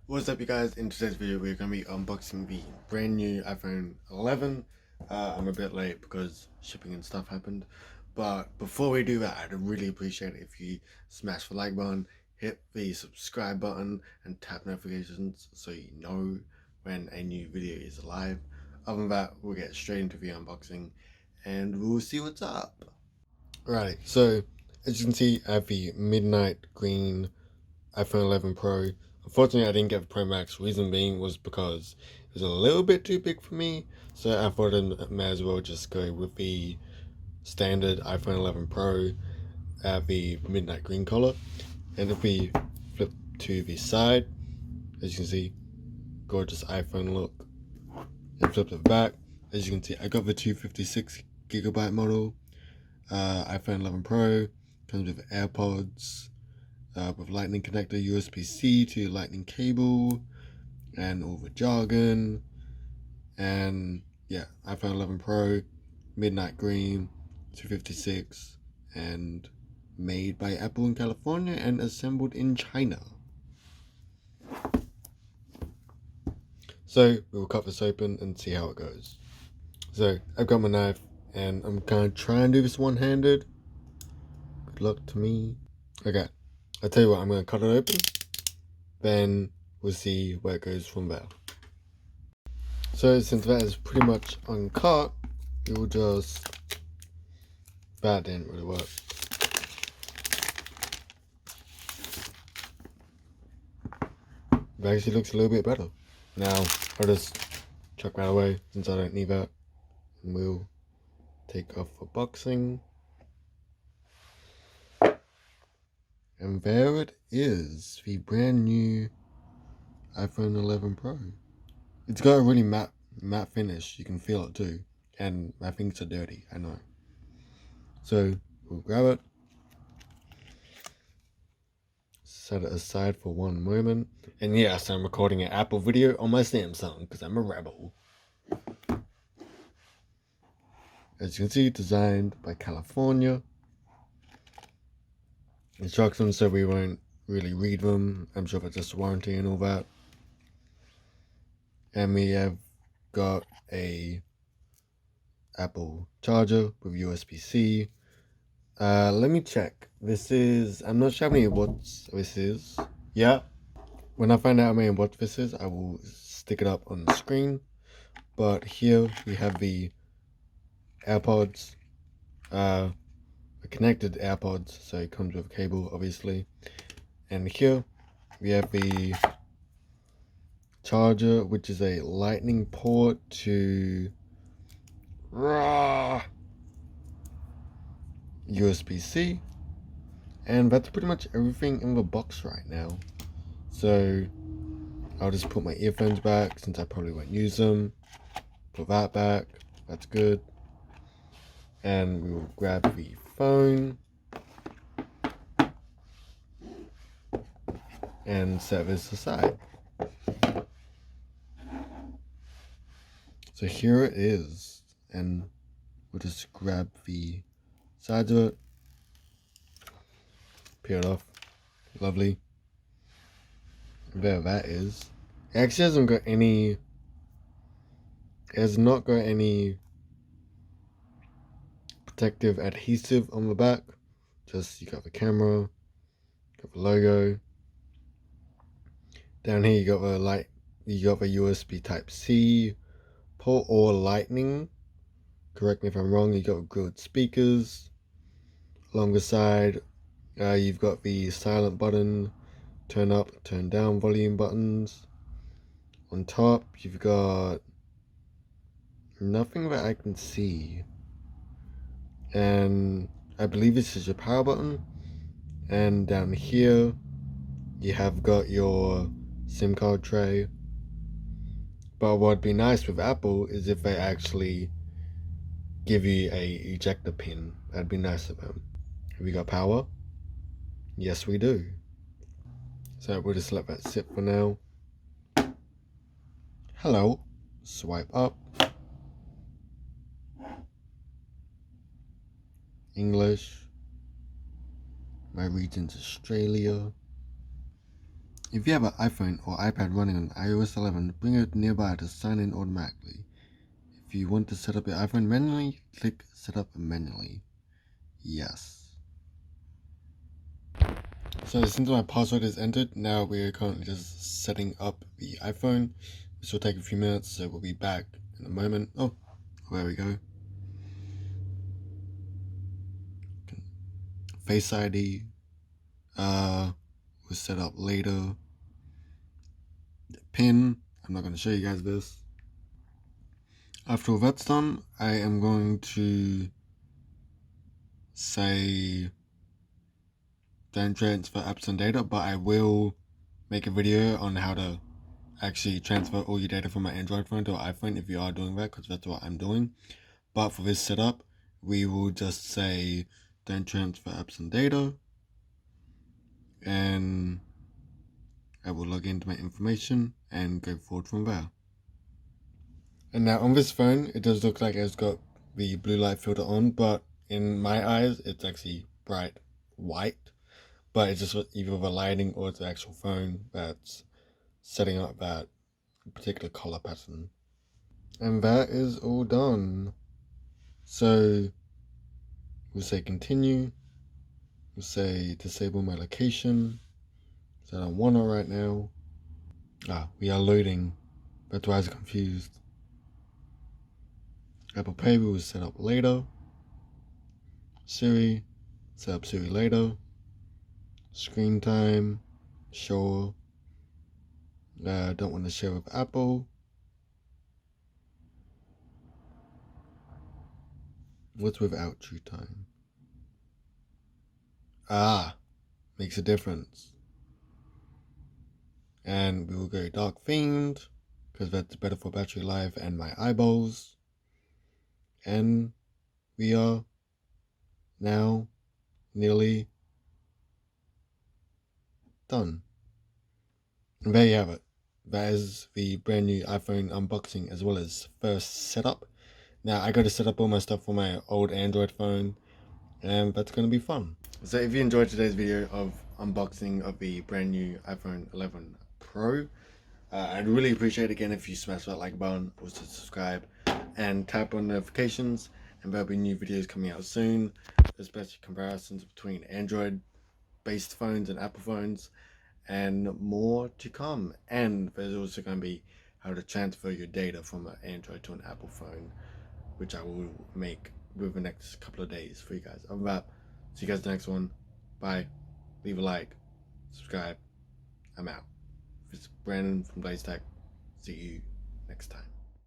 What's up, you guys? In today's video, we're going to be unboxing the brand new iPhone 11. I'm a bit late because shipping and stuff happened. But before we do that, I'd really appreciate it if you smash the like button, hit the subscribe button, and tap notifications so you know when a new video is live. Other than that, we'll get straight into the unboxing and we'll see what's up. Right, so as you can see, I have the midnight green iPhone 11 Pro. Unfortunately, I didn't get the Pro Max. Reason being was because it was a little bit too big for me. So I thought I may as well just go with the standard iPhone 11 Pro at the midnight green color. And if we flip to the side, as you can see, gorgeous iPhone look. And flip it back, as you can see, I got the 256GB model. iPhone 11 Pro comes with AirPods, with lightning connector, USB-C to lightning cable, and all the jargon. And yeah, iPhone 11 Pro, midnight green, 256, and made by Apple in California and assembled in China. So we'll cut this open and see how it goes. So I've got my knife and I'm gonna try and do this one-handed. Good luck to me. Okay, I'll tell you what, I'm gonna cut it open, then we'll see where it goes from there. So since that is pretty much uncut, we'll just, that didn't really work. It actually looks a little bit better. Now I'll just chuck that away since I don't need that, and we'll take off the boxing. And there it is, the brand new iPhone 11 Pro. It's got a really matte finish, you can feel it too. And my fingers are dirty, I know. So we'll grab it, set it aside for one moment. And yes, I'm recording an Apple video on my Samsung because I'm a rebel. As you can see, designed by California. Instructions so we won't really read them. I'm sure it's just warranty and all that. And we have got a Apple charger with USB-C. Let me check. This is, I'm not sure how many watts this is. Yeah, when I find out how many watts this is, I will stick it up on the screen. But here we have the AirPods, connected AirPods, so it comes with a cable, obviously. And here we have the charger, which is a lightning port to USB-C. And that's pretty much everything in the box right now. So I'll just put my earphones back since I probably won't use them. Put that back, that's good. And we will grab the phone and set this aside. So here it is, and we'll just grab the sides of it, peel it off, lovely. There that is. It actually hasn't got any, it has not got any protective adhesive on the back. Just, you got the camera, got the logo. Down here you got the USB Type-C port or lightning. Correct me if I'm wrong, you got good speakers. Along the side, you've got the silent button, turn up, turn down volume buttons. On top, you've got nothing that I can see. And I believe this is your power button. And down here, you have got your SIM card tray. But what would be nice with Apple is if they actually give you a ejector pin. That'd be nice of them. Have we got power? Yes, we do. So we'll just let that sit for now. Hello. Swipe up. English. My region's Australia. If you have an iPhone or iPad running on iOS 11, bring it nearby to sign in automatically. If you want to set up your iPhone manually, click Set up manually. Yes. So since my password is entered, now we're currently just setting up the iPhone. This will take a few minutes, so we'll be back in a moment. Oh, there we go. Face ID was set up later. The PIN, I'm not going to show you guys this. After all that's done, I am going to say don't transfer apps and data, but I will make a video on how to actually transfer all your data from an Android phone to an iPhone if you are doing that, because that's what I'm doing. But for this setup, we will just say don't transfer apps and data, and I will log into my information and go forward from there. And now on this phone, it does look like it's got the blue light filter on, but in my eyes, it's actually bright white. But it's just either the lighting or it's the actual phone that's setting up that particular color pattern. And that is all done. So we'll say continue. We'll say disable my location. So I don't want it right now. We are loading. That's why I was confused. Apple Pay we will set up later. Siri, set up Siri later. Screen time, sure. Don't want to share with Apple. What's without true time? Makes a difference. And we will go dark themed because that's better for battery life and my eyeballs. And we are now nearly done. And there you have it. That is the brand new iPhone unboxing as well as first setup. Now I got to set up all my stuff for my old Android phone, and that's going to be fun. So if you enjoyed today's video of unboxing of the brand new iPhone 11 Pro, I'd really appreciate it again if you smash that like button, also subscribe and tap on notifications, and there'll be new videos coming out soon, especially comparisons between Android based phones and Apple phones, and more to come. And there's also going to be how to transfer your data from an Android to an Apple phone, which I will make within the next couple of days for you guys. Other than that, see you guys the next one. Bye. Leave a like, subscribe. I'm out. It's Brandon from Blaze Tech. See you next time.